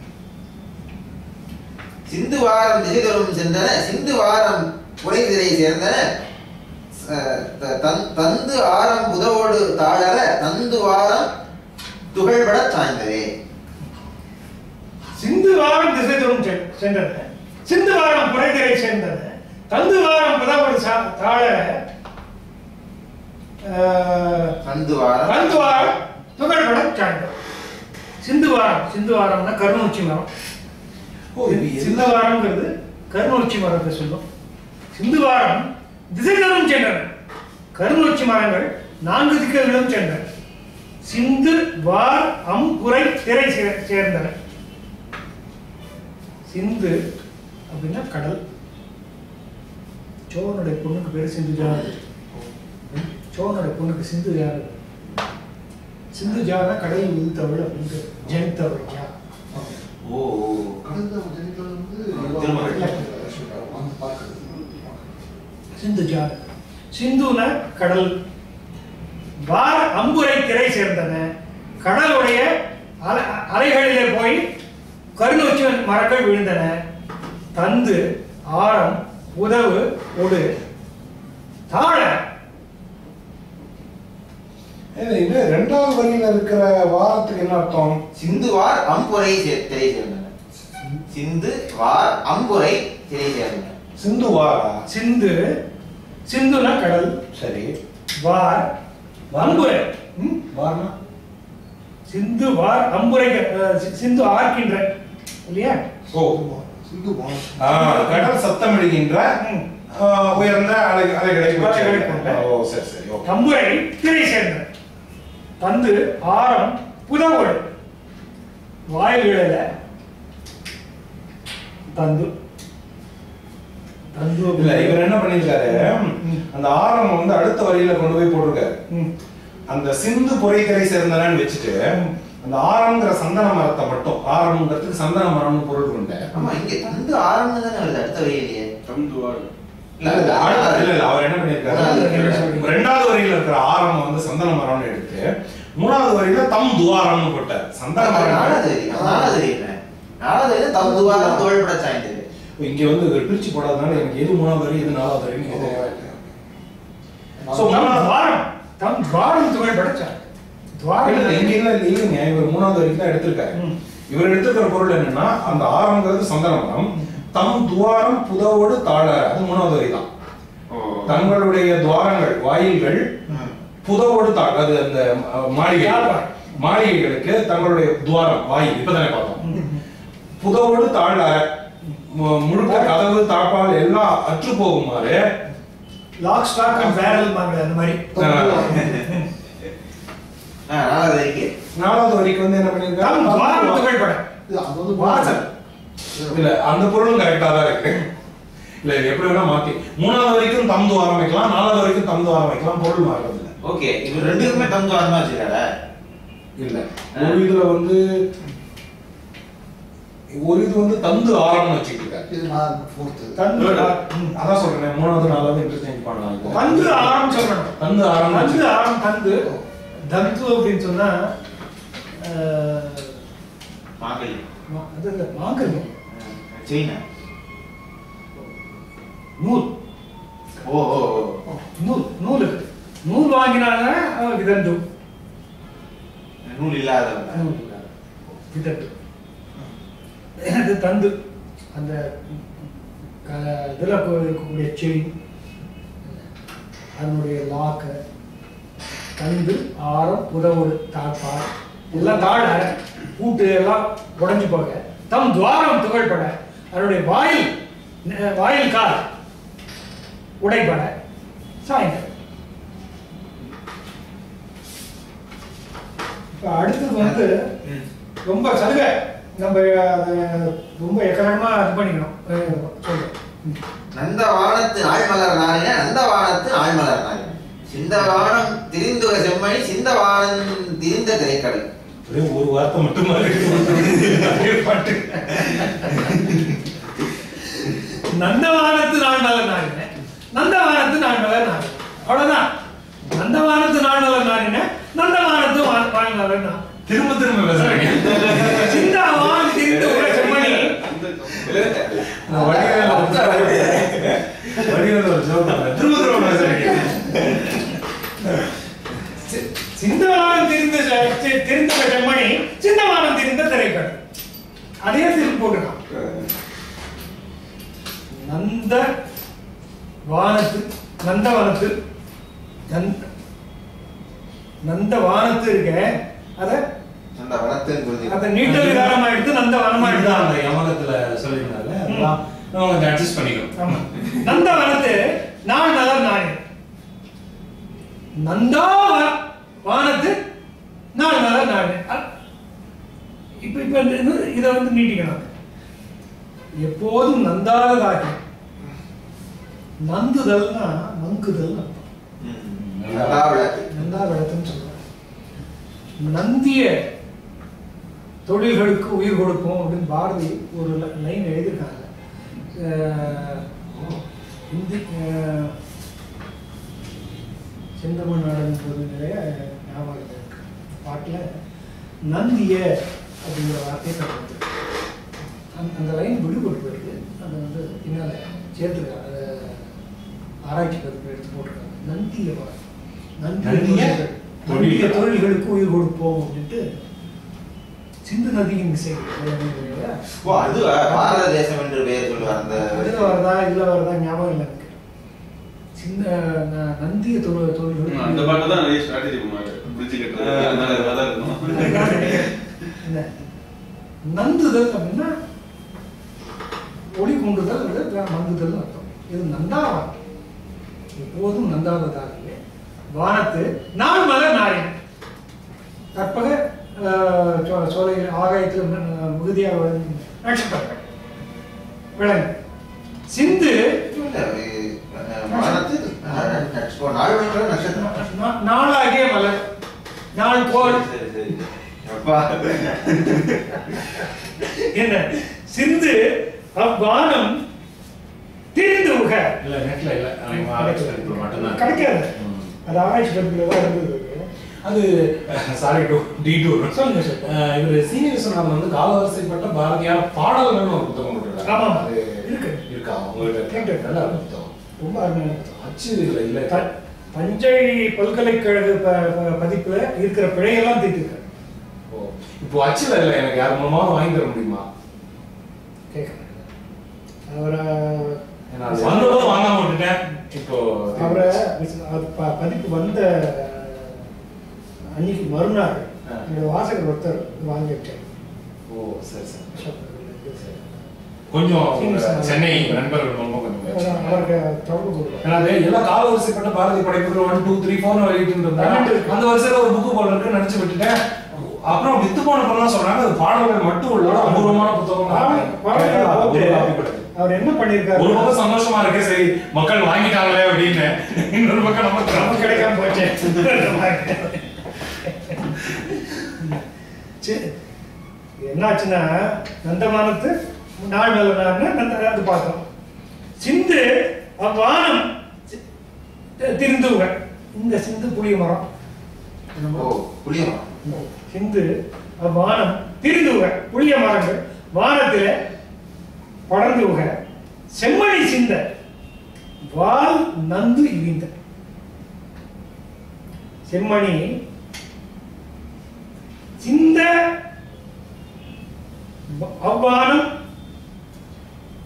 சிந்து வாரம் திசை தோறும் சென்றன சிந்து வாரம் புரைதிரை சேர்ந்தன தந்து ஆரம் புதவோடு தாழற தந்து வாரம் துகள்பட சாய்ந்ததே. சிந்து வாரம் திசை தோறும் சென்றன சிந்து வாரம் புரைதிரை சேர்ந்தன தந்து வாரம் புதவோடு தாழற தந்து வாரம் துகள்பட சாய்ந்தது. சிந்துவாரம்னா கருணூச்சி மரம். சிந்துவாரம்ங்கிறது கருணூச்சி மரத்தை சொல்லும். சிந்துவாரம் திசைகளும் சென்றன, கருணூச்சி மரங்கள் 4 திக்குகளிலும் சென்றன. சிந்து வார் அம் புரை திரை சேர்ந்தன. சிந்து அப்படின்னா கடல். சோழனுடைய பொண்ணுக்கு பேரு சிந்துஜா. சோழனுடைய பொண்ணுக்கு சிந்து யாரு? சிந்துஜானா கடலில் உதித்தவள் அப்படின்ட்டு ஜெனித்தவள். ஓ கடந்த சிந்துஜா சிந்துன கடல். வார் அம்புரை திரை சேர்ந்தன, கடலுடைய அலைகளிலே போய் கருணூச்சி மரங்கள் விழுந்தன. தந்து ஆரம் உதவு ஒடு தாழ. இது 2வது வரியில இருக்கிற வாரத்துக்கு என்ன அர்த்தம்? சிந்து வார் அம்புரை திரை சேர்ந்தன. சிந்து வார் அம்புரை திரை சேர்ந்தன. சிந்து வாரா? சிந்துனா கடல். சரி. வார் அம்புரை. வார்னா சிந்து வார் அம்புரை. சிந்து ஆர்க்கின்ற இல்லையா? ஓ சிந்து வார். கடல் சத்தமிடுகின்ற உயர்ந்த அலைகளை. ஓ சரி சரி. அம்புரை திரை சேர்ந்த. தந்து ஆரம் புதவோடு வாயில தந்து இல்ல இவர் என்ன பண்ணிருக்காரு, அந்த ஆரம் வந்து அடுத்த வரியில கொண்டு போய் போட்டிருக்காரு. அந்த சிந்து பொறைக்கரை சேர்ந்தனன்னு வச்சுட்டு அந்த ஆரம்ங்கிற சந்தன மரத்தை மட்டும், ஆரம்ங்கிறதுக்கு சந்தன மரம்னு பொருள் கொண்ட. ஆமா இங்க தந்து ஆரம்னு தானே வருது அடுத்த வரியிலேயே. தந்துவார் இல்ல அவர் என்ன பண்ணிருக்காரு, 2வது வரியில இருக்கிற ஆரம் வந்து சந்தன மரம்னு எடுத்து 3வது வரியில தம் துவாரம்னு போட்டார். சந்தன மரம் 4வது வரி தம் துவாரம் தோள்பட சாய்ந்தது. இங்க வந்து பிரிச்சு போடாதனால எனக்கு எது 3வது வரி எது 4வது வரி சோ தம் துவாரம் தோள்பட சாய். துவாரம் இங்க இல்லைங்க, இவர் 3வது வரைக்கும் தான் எடுத்திருக்காரு. இவர் எடுத்துக்கிற பொருள் என்னன்னா அந்த ஆரம்ங்கிறது சந்தன மரம், தம் துவாரம் புதவோடு தாழ, அது 3வது வரி தான். தங்களுடைய துவாரங்கள் வாயில்கள் புதவோடு தாழ, அது அந்த மாளிகைகளுக்கு தங்களுடைய துவாரம் வாயில் இப்பதானே பார்த்தோம். புதவோடு தாழ முழுக்க கதவு தாப்பால் எல்லாம் அற்று போகுமாறு லாக் ஸ்டாக் அண்ட் பேரல் மாதிரி அந்த மாதிரி. 4வது வரிக்கு வந்து என்ன பண்ணிருக்காங்க, துவாரம் புகழ்பட. அது வாசல் இல்ல அந்த பொருளும் கரெக்டா தான் இருக்கு. இல்ல எப்படி வேணா மாத்தி 3வது வரைக்கும் தம் துவாரம் வைக்கலாம், 4வது வரைக்கும் தம் துவாரம் வைக்கலாம், பொருள் மாறுறது இல்ல. ஓகே இது ரெண்டுக்குமே தம் துவாரமா வச்சிருக்காரா? இல்ல ஒரு இதுல வந்து ஒரு இது வந்து தந்து ஆரம்னு வச்சுட்டு இருக்காரு. இது நான் fourth. தந்து அதான் சொல்றேன், மூணாவது நாலாவது இன்டர்சேஞ்ச் பண்ணலாம். இப்போ தந்து ஆரம் சொல்லணும். தந்து ஆரம், தந்து ஆரம், தந்து தந்து அப்படின்னு சொன்னா மாங்கல்யம். அது இல்ல, மாங்கல்யம். செயினா? நூல். ஓ ஓ நூல் நூல் வாங்கினாங்க விதந்து. நூல் இல்லாதவங்க. நூல் இல்லாத விதந்து. அது தந்து. அந்த இதில் இருக்கக்கூடிய செயின், அதனுடைய லாக்கு, தந்து ஆரம், புதவோடு தாழ்பார் எல்லாம் தாழ பூட்டு எல்லாம் உடைஞ்சு போக, தம் துவாரம் துகள்பட, அதனுடைய வாயில் கால் உடைபட சாயந்தரம். இப்ப அடுத்தது வந்து ரொம்ப சலுகை, நம்ம ரொம்ப எக்கரமா இது பண்ணிக்கணும். சொல்றேன். நந்தவானத்து ஆழ்மலர் நாளின நந்தவானத்து ஆழ்மலர் நாளின சிந்தவானம் திரிந்துக செம்மணி சிந்தவானம் திரிந்த திரைக்கடல். ஒரு வார்த்தை மட்டும் பாட்டு. நந்தவானத்து நாள்மலர் நாளின நந்தவானத்து நாள்மலர் நாளின, அவ்வளவுதான். நந்தவானத்து நாள்மலர் நாளின நந்தவானத்து வாழ்மலர் நாள். திரும்ப திரும்ப பேசுறீங்க. சிந்தாவான் திரிந்து உல செம்மணி. திரும்ப திரும்ப பேசுறீங்க. சிந்தவானம் தெரிந்த செம்மணி சிந்தவானம் தெரிந்த திரைக்கடல். அதே திருப்பி போட்டுக்கலாம். நந்தவானத்து இருக்க அத நீட்டல் விகாரமா எடுத்து நந்தவனமா எடுத்து அந்த யமகத்துல சொல்லிருந்தாங்க. அதெல்லாம் நம்ம கொஞ்சம் அட்ஜஸ்ட் பண்ணிக்கணும். ஆமா. நந்தவனத்து நாள் நலர் நாளே. நந்தாவானத்து நாள் நலர் நாளே. இப்ப இதை வந்து நீட்டிக்கணும். எப்போதும் நந்தாததாகி நந்துதல்னா மங்குதல் நந்தா விளக்குன்னு சொல்றாங்க. நந்திய தொழில்களுக்கு உயிர் கொடுப்போம் அப்படின்னு பாரதி ஒரு லைன் எழுதியிருக்காங்க. செந்தமிழ்நாடு நிறைய ஞாபகம் இருக்கு. பாட்டில் நந்திய அப்படிங்கிற வார்த்தையை தருவது. அந்த லைன் விடுபட்டு போயிருக்கு. அதை வந்து பின்னால் சேர்த்துருக்காங்க. அதை ஆராய்ச்சி கருத்து எடுத்து போட்டிருக்காங்க. நந்திய தொழில்களுக்கு உயிர் கொடுப்போம் அப்படின்ட்டு சிந்து நதியின் இசை. பாரத தேசம் என்று பெயர் சொல்லுவார். அந்த இதுல வருதா ஞாபகம் இல்லை எனக்கு. சின்ன நந்திய தொழில்கள் அந்த பாட்டு தான் நிறைய ஸ்ட்ராட்டஜி பண்ணுவாங்க. பிரிட்ஜ் கட்டுறது அதனால அதான் இருக்கும். நந்துதல் அப்படின்னா ஒளி கொண்டுதல் அல்லது மங்குதல் அர்த்தம். இது நந்தாவான். எப்போதும் நந்தாவதாகவே வானத்து நாள் மலர் நாளின கற்பக சோலையில் ஆகாயத்தில் மிகுதியாக நட்சத்திரங்கள் விளங்கு சிந்து நாளாகிய மலர் நாள் கோல் என்ன சிந்து அவ்வானம் திரிந்து உக இல்ல நெட்ல இல்ல மட்டும்தான் கிடைக்காது. அது ஆராய்ச்சி பத்திரிகையில தான் இருந்தது. அது சாரி டீடூர். சொல்லுங்க சார். இவர் சீனிவாசன் வந்து காலவரிசைப்பட்ட பாரதியார் பாடல்கள்னு ஒரு புத்தகம் கொடுத்துருக்காரு. ஆமா அது இருக்கா உங்களுக்கு? நல்லா புத்தகம், ரொம்ப அருமையான புத்தகம். அச்சு இல்ல தஞ்சை பல்கலைக்கழக பதிப்புல இருக்கிற பிழையெல்லாம் தீர்த்திருக்காரு. இப்போ அச்சுல இல்ல, எனக்கு யார் மூலமாவது வாங்கி தர முடியுமா? கேட்க அவரை வாங்காம விட்டுட்டேன். இப்போ அவரை பதிப்பு வந்த அன்னைக்கு மறுநாள் என்னோட வாசகர் ஒருத்தர் வாங்கி வச்சார். ஓ சரி சரி. கொஞ்சம் சென்னை நண்பர்கள் மூலமா கொஞ்சம் அவருக்கு தொடர்பு கொடுக்கும். ஏன்னா எல்லா காலவரிசைப்பட்ட பாரதி படைப்புகள் 1 2 3 4 வெளியிட்டு இருந்தாங்க. அந்த வருஷத்துல ஒரு புக்கு போல இருக்கு நினைச்சு விட்டுட்டேன். அப்புறம் வித்து போன பொருளா சொல்றாங்க அது பாடல்கள் மட்டும் உள்ள அபூர்வமான புத்தகம். அவர் என்ன பண்ணிருக்காரு? ஒரு பக்கம் சந்தோஷமா இருக்கு, சரி மக்கள் வாங்கிட்டாங்களே அப்படின்னு. இன்னொரு பக்கம் நமக்கு கிடைக்காம போச்சு. என்னாச்சுன்னா நந்தமானத்து நாள் மேல அது பார்த்தோம். சிந்து அவ்வானம் திருந்துவ, இந்த சிந்து புளிய மரம், புளிய மரம், சிந்து அவ்வானம் திருந்துவ புளிய மரங்கள் வானத்தில படர்ந்துவ செம்மணி சிந்த வால் நந்து இழிந்த. செம்மணி சிந்த அவ்வானம்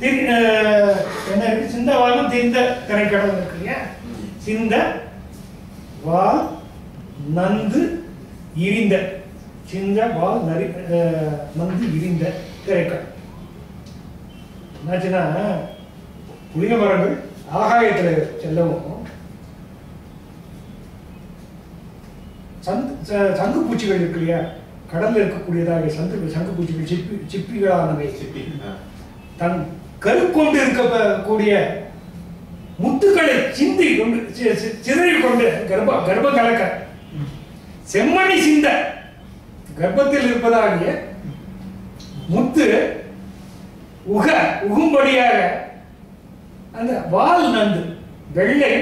என்ன இருக்கு, சிந்தவானம் தெரிந்த திரைக்கடல் இருக்கு இல்லையா, சிந்த வால் நந்து இரிந்த, சிந்த வால் நந்து இரிந்த திரைக்கடல். என்னாச்சுன்னா புளிய மரங்கள் ஆகாயத்துல செல்லவும் சங்கு பூச்சிகள் இருக்கு இல்லையா, கடல்ல இருக்கக்கூடியதாக சங்கு பூச்சிகள் சிப்பிகளானவை தன் கருக்கொண்டு இருக்கக்கூடிய முத்துக்களை சிந்தி கொண்டு சிதறி கொண்டு கர்ப்ப கலக்க செம்மணி சிந்த கர்ப்பத்தில் இருப்பதாகிய முத்து உகும்படியாக அந்த வால் நந்து வெள்ளை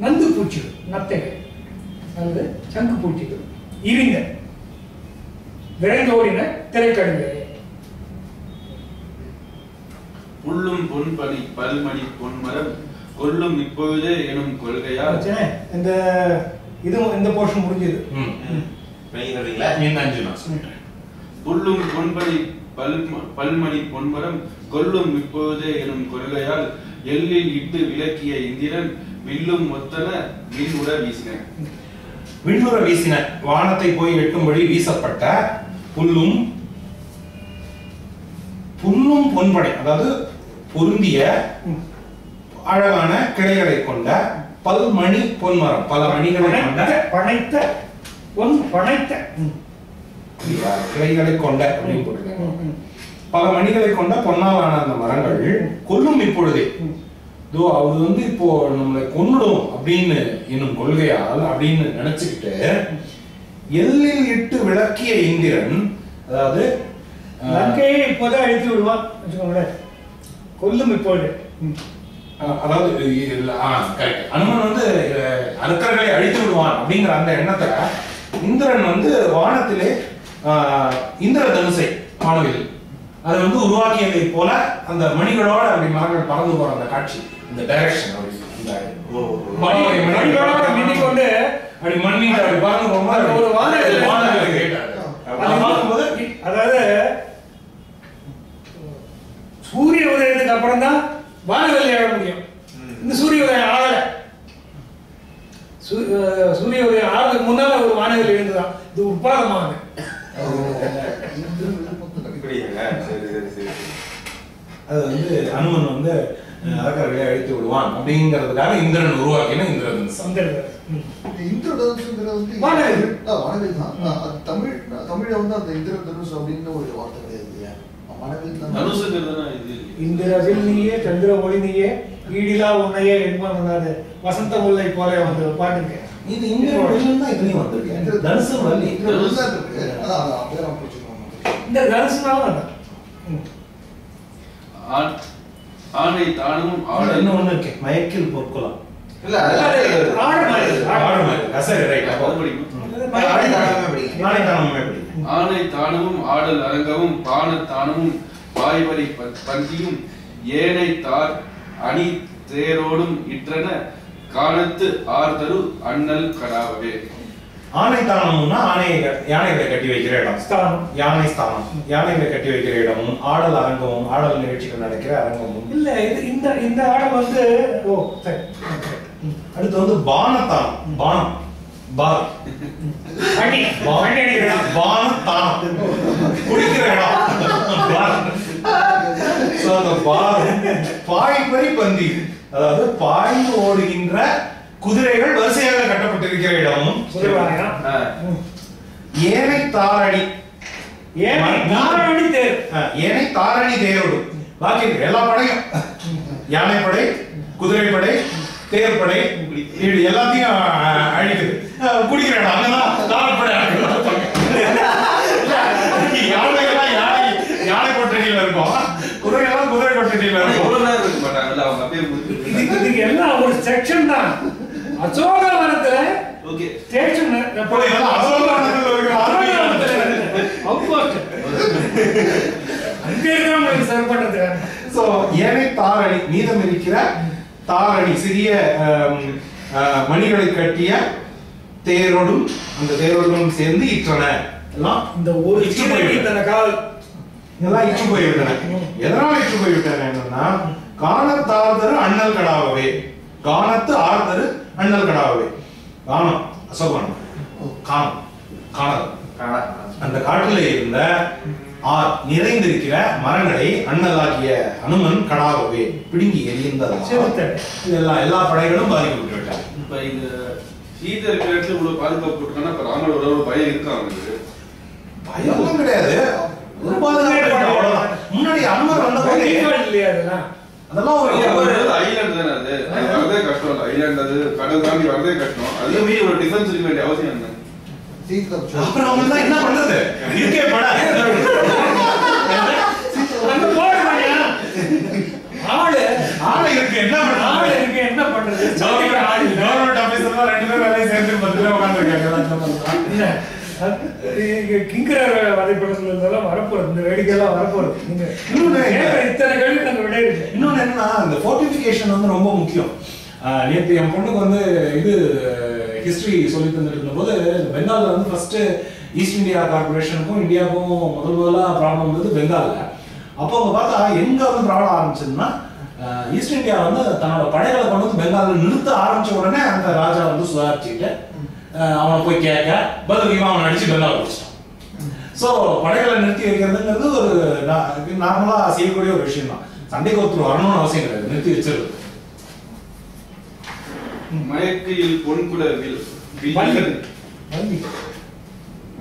நந்து பூச்சிகள் நத்தைகள் அல்லது சங்கு பூச்சிகள் இருந்த விரைந்தோடின திரைக்கடலே. புல்லும் பொன்படி பல்மணி பொன்மரம் கொல்லும் இப்பொழுதே எனும் கொள்கையால். இந்த இது இந்த போர்ஷன் முடிஞ்சது. புல்லும் பொன்படி பல்மணி பொன்மரம் கொல்லும் இப்பொழுதே எனும் கொள்கையால் எல்லில் இட்டு விளக்கிய இந்திரன் வில்லும் ஒத்தன வில்லுற வீசின. விண்ணுற வீசின, வானத்தை போய் எட்டும்படி வீசப்பட்ட புல்லும் பொன்படை, அதாவது பொருந்திய அழகான கிளைகளை கொண்ட பல்மணி பொன்மரம், பல மணிகளை கொண்ட பனைத்த பொன் பனைத்த கிளைகளை கொண்ட பல மணிகளை கொண்ட பொன்னாலான அந்த மரங்கள் கொல்லும் இப்பொழுதே, அது வந்து இப்போ நம்மளை கொன்னுடும் அப்படின்னு என்னும் கொள்கையால் அப்படின்னு நினைச்சுக்கிட்டு எல்லில் இட்டு விளக்கிய இந்திரன், அதாவது லங்கையை இப்போதான் அழித்து விடுவான் வச்சுக்கோங்களேன், கொல்லும் இப்போது. அதாவது அனுமன் வந்து அரக்கர்களை அழித்து விடுவான் அப்படிங்கிற அந்த எண்ணத்துல இந்திரன் வந்து வானத்திலே இந்திர தனுசை வானவில் அதை வந்து உருவாக்கியதை போல அந்த மணிகளோட அப்படி மரங்கள் பறந்து போற அந்த காட்சி, இந்த டைரக்ஷன் அப்படி மண்ணிட்டு அப்படி பறந்து போகும்போது ஒரு அதாவது சூரிய உதயத்துக்கு அப்புறம் தான் வானவெளி ஆட முடியும். இந்த சூரிய உதயம் ஆகல, சூரிய உதயம் ஆகிறதுக்கு முன்னால ஒரு வானவெளி எழுந்துதான், இது உட்பாதமாக. அது வந்து அனுமன் வந்து அரக்கர்களை அழித்து விடுவான் அப்படிங்கிறதுக்காக இந்திரன் உருவாக்கின இந்திரதனுஷம். தமிழ்ல வந்து அந்த இந்திரதனுஷ் அப்படின்னு ஒரு வார்த்தை கிடையாது இல்லையா? இந்திரவில் நீயே சந்திர ஒளி நீயே ஈடிலா உன்னையே என்பது வசந்த முல்லை போல வந்து பாட்டுங்க. இது இந்திரன் தான் இதுலயும் வந்திருக்கு, தனுசு வள்ளி இந்த தனுசுனால ஆணை தானும் ஒண்ணு இருக்கு, மயக்கில் பொற்குலம். ஆணை தானமும் ஆடல் அரங்கமும் பான தானமும் வாய்வழி பந்தியும் ஏனை தார் அணி தேரோடும் இற்றன காலத்து ஆர்தரு அண்ணல் கடாவே. ஆணை தானம்னா யானைகளை கட்டி வைக்கிற இடம், யானை ஸ்தானம், யானைகளை கட்டி வைக்கிற இடமும் ஆடல் அரங்கமும், ஆடல் நிகழ்ச்சிகள் நடக்கிற அரங்கமும். இல்ல இது இந்த ஆடல் வந்து அடுத்து வந்து பானத்தானம், பானம் பானத்தானம் குடிக்கிற இடம். பாய்பறி பந்தி, அதாவது பாய்ந்து ஓடுகின்ற குதிரைகள் வரிசையாக கட்டப்பட்டிருக்கிற இடமும். ஏனை தாரணி, ஏனை தாரணி தேரோடு பாக்கி எல்லா படையும், யானைப்படை, குதிரைப்படை, தேர்ப்படை, எல்லாத்தையும் அழிக்குது. குடிக்கிற இடம் அங்கதான் தாரப்படை. யானைகள்லாம் செக்ஷன் தான். அசோகவனத்துல ஓகே ஸ்டேஷன் அங்கே இருக்கிறவங்களுக்கு சர்வ் பண்றது. சோ ஏனை தாரணி மீதம் இருக்கிற தாரணி சிறிய மணிகளை கட்டிய தேரோடும் அந்த தேரோடும் சேர்ந்து இற்றன எல்லாம் இந்த ஒரு இத்தனை கால் இதெல்லாம் இற்று போய்விட்டன. எதனால இற்று போய்விட்டன என்னன்னா காணத்தார்தரு அண்ணல் கடாகவே, காணத்து ஆர்தரு அண்ணல் கடாகவே. காணம் அசோகன் காணம் காணல் அந்த காட்டில இருந்த நிறைந்திருக்கிற மரங்களை அண்ணலாக்கிய அனுமன் கடாகவே பிடுங்கி எரிந்ததால் இதெல்லாம் எல்லா படைகளும் பாதிக்கப்பட்டு விட்டார். இப்ப இந்த சீதை இருக்கிற இடத்துல இவ்வளவு பாதுகாப்பு போட்டுருக்காங்கன்னா இப்ப ராமரோட ஒரு பயம் இருக்கா அவனுக்கு? பயமும் கிடையாது, ஒரு பாதுகாப்பு அவ்வளவுதான். முன்னாடி அனுமர் வந்த போது இல்லையா அதெல்லாம் அதெல்லாம் ஐலாண்ட் தானே, அது வரதே கஷ்டம் இல்ல. ஐலாண்ட் அது கடல் தாண்டி வரதே கஷ்டம். அதே மீறி ஒரு டிஃபென்ஸ் இருக்க வேண்டிய அவசியம் என்ன? அப்புறம் அவங்க தான் என்ன பண்றது? இருக்கே பட ஆளு இருக்கு என்ன பண்றது? ஆளு இருக்கு என்ன பண்றது? கவர்மெண்ட் ஆபீசர்லாம் ரெண்டு பேரும் வேலையை சேர்ந்து 10 பேர் உட்கார்ந்துருக்காங்க. கிங்கர் வரைபடத்துல இருந்தாலும் வரப்போறது, இந்த வேடிக்கையெல்லாம் வரப்போறது. நீங்க இத்தனை கேள்வி நாங்க விட இருக்கு. இன்னொன்னு என்னன்னா இந்த ஃபோர்டிஃபிகேஷன் வந்து ரொம்ப முக்கியம். நேற்று என் பொண்ணுக்கு வந்து இது ஹிஸ்டரி சொல்லி தந்துட்டு இருந்தபோது பெங்கால்ல வந்து ஃபர்ஸ்ட் ஈஸ்ட் இந்தியா கார்பரேஷனுக்கும் இந்தியாவுக்கும் முதல்ல ப்ராப்ளம் வந்து பெங்கால்ல. அப்போ அவங்க பார்த்தா எங்க வந்து ப்ராப்ளம் ஆரம்பிச்சதுன்னா ஈஸ்ட் இந்தியா வந்து தன்னோட படைகளை கொண்டு வந்து பெங்காலில் நிறுத்த ஆரம்பிச்ச உடனே அந்த ராஜா வந்து சுதாரிச்சுக்கிட்டு அவனை போய் கேட்க பதில் அவனை அடிச்சு பெங்கால் பிடிச்சிட்டான். ஸோ படைகளை நிறுத்தி வைக்கிறதுங்கிறது ஒரு நார்மலா செய்யக்கூடிய ஒரு விஷயம் தான். சண்டைக்கு ஒருத்தர் வரணும்னு அவசியம் கிடையாது, நிறுத்தி வச்சிருக்கு. மயக்கையில் பொன்குடவில்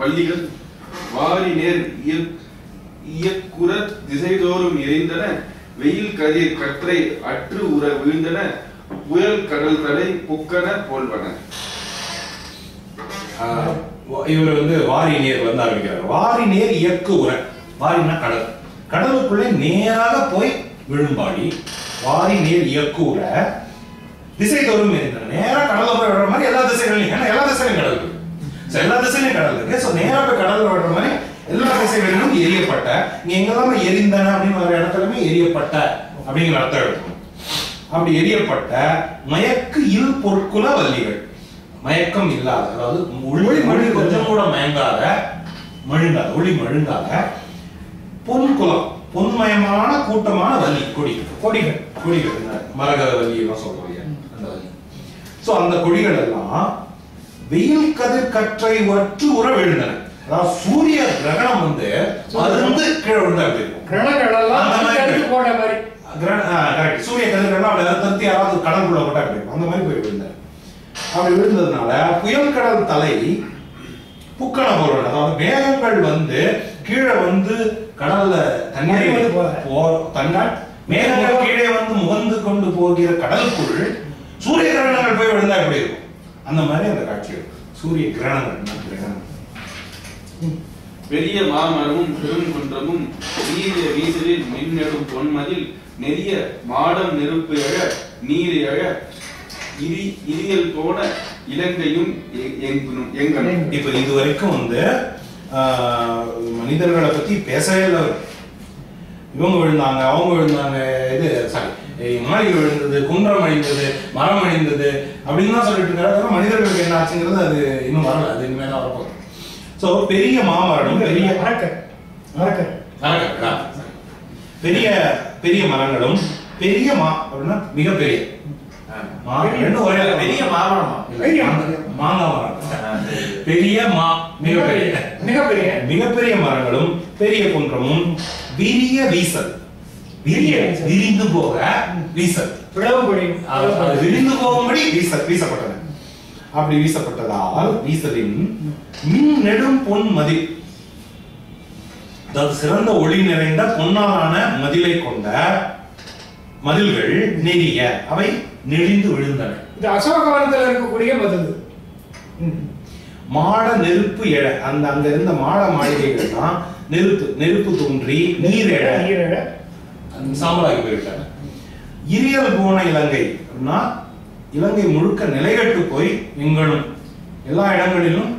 வள்ளிகள் வாரி நேர் இயக்குற திசைதோறும் எரிந்தன, வெயில் கதிர் கற்றை அற்று உற வீழ்ந்தன, புயல் கடல் தடை புக்கன போல்வன. இவர் வந்து வாரி நேர் வந்து ஆரம்பிக்கிறார். வாரி நேர் இயக்கு உர, வாரினா கடல், கடலுக்குள்ளே நேராக போய் விழும்பாடி வாரி நேர் இயக்கு உர திசை தோறும் இருந்தன. நேரா கடல்ல போய் விடுற மாதிரி எல்லா திசைகளையும், ஏன்னா எல்லா திசையிலும் கடல் இருக்கு, எல்லா திசையிலும் கடல் இருக்கு. ஸோ நேரா போய் கடல்ல விடுற மாதிரி எல்லா திசைகளிலும் எரியப்பட்ட, இங்க எங்கெல்லாம எரிந்தன அப்படின்னு வர இடத்துலயுமே எரியப்பட்ட அப்படிங்கிற அர்த்தம் எடுக்கணும். அப்படி எரியப்பட்ட மயக்கு இல் பொற்குல வள்ளிகள், மயக்கம் இல்லாத, அதாவது ஒளி கொஞ்சம் கூட மயங்காத, மழுங்காத, ஒளி மழுங்காத பொன்குலம், பொன்மயமான கூட்டமான வள்ளி கொடிகள் கொடிகள் மரகத வள்ளி எல்லாம் சொல்றோம் அந்த வள்ளி. சோ அந்த கொடிகள் எல்லாம் வெயில் கதிர் கற்றை வற்று உற விழுந்தன. அதாவது சூரிய கிரகணம் வந்து அருந்து கீழே விழுந்தா எப்படி இருக்கும்? சூரிய கதிர்கள் அப்படி அறுத்து யாராவது கடலுக்குள்ள போட்டா எப்படி இருக்கும்? அந்த மாதிரி போய் விழுந்தார். அப்படி விழுந்ததுனால புயல் கடல் தலை புக்கன போற, அதாவது மேகங்கள் வந்து கீழே வந்து கடல்ல தண்ணீர் தண்ணால் மேகங்கள் கீழே வந்து முகந்து கொண்டு போகிற கடலுக்குள் சூரிய கிரகணங்கள் போய் விழுந்தா எப்படி இருக்கும்? அந்த மாதிரி அந்த காட்சி இருக்கும். சூரிய கிரகணங்கள் பெரிய மாமரமும் பெரும் குன்றமும் நீரிய வீசலில் மின்னெடும் பொன்மதில் நெறிய மாடம் நெருப்பு எழ நீர் எழ இரியல் போன இலங்கையும் எங்கனும். இப்ப இது வரைக்கும் வந்து மனிதர்களை பத்தி பேசவே இல்லை. இவங்க விழுந்தாங்க, அவங்க விழுந்தாங்க, இது சாரி மாளிகை விழுந்தது, குன்றம் அழிந்தது, மரம் அழிந்தது அப்படின்னு தான் சொல்லிட்டு இருக்காரு. மனிதர்களுக்கு என்ன ஆச்சுங்கிறது அது இன்னும் வரல, அது இனிமேல் தான் வரப்போகுது. சோ பெரிய மாமரம், பெரிய பெரிய பெரிய மரங்களும், பெரிய அப்படின்னா மிகப்பெரிய பெரிய மாமரம், மாங்காய் மரம், பெரிய மிகப்பெரிய மரங்களும் பெரிய குன்றமும் விரிய வீசல், விரிந்து போக வீசல், விரிந்து போகும்படி வீசப்பட்டது. அப்படி வீசப்பட்டதால் வீசலின் மின் நெடும் பொன் மதில், அதாவது சிறந்த ஒளி நிறைந்த பொன்னாலான மதிலை கொண்ட மதில்கள் நெறிய, அவை நெளிந்து விழுந்தன. இது அசோகவனத்தில் இருக்கக்கூடிய மதில். மாட நெருப்பு எழ, அந்த அங்க இருந்த மாட மாளிகைகள் தான் நெருப்பு தோன்றி நீர் எழ சாம்பலாகி போயிட்டாங்க. இரியல் போன இலங்கை அப்படின்னா இலங்கை முழுக்க நிலைகட்டு போய் எங்களும் எல்லா இடங்களிலும்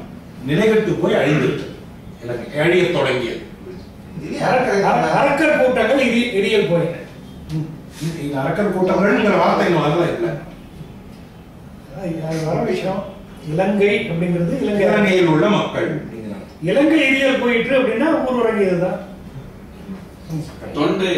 நிலைகட்டு போய் அழிந்துட்டு இலங்கை அழிய தொடங்கியது. அரக்கர் கூட்டங்கள் இடியல் போயின. இந்த அரக்கர் கூட்டங்கள்ங்கிற வார்த்தை இன்னும் வரல. இல்லை வர விஷயம் இலங்கை அப்படிங்கிறது இலங்கையில் உள்ள மக்கள். இலங்கை இடியல் போயிட்டு அப்படின்னா ஊர் உறங்கியதுதான். தொண்டை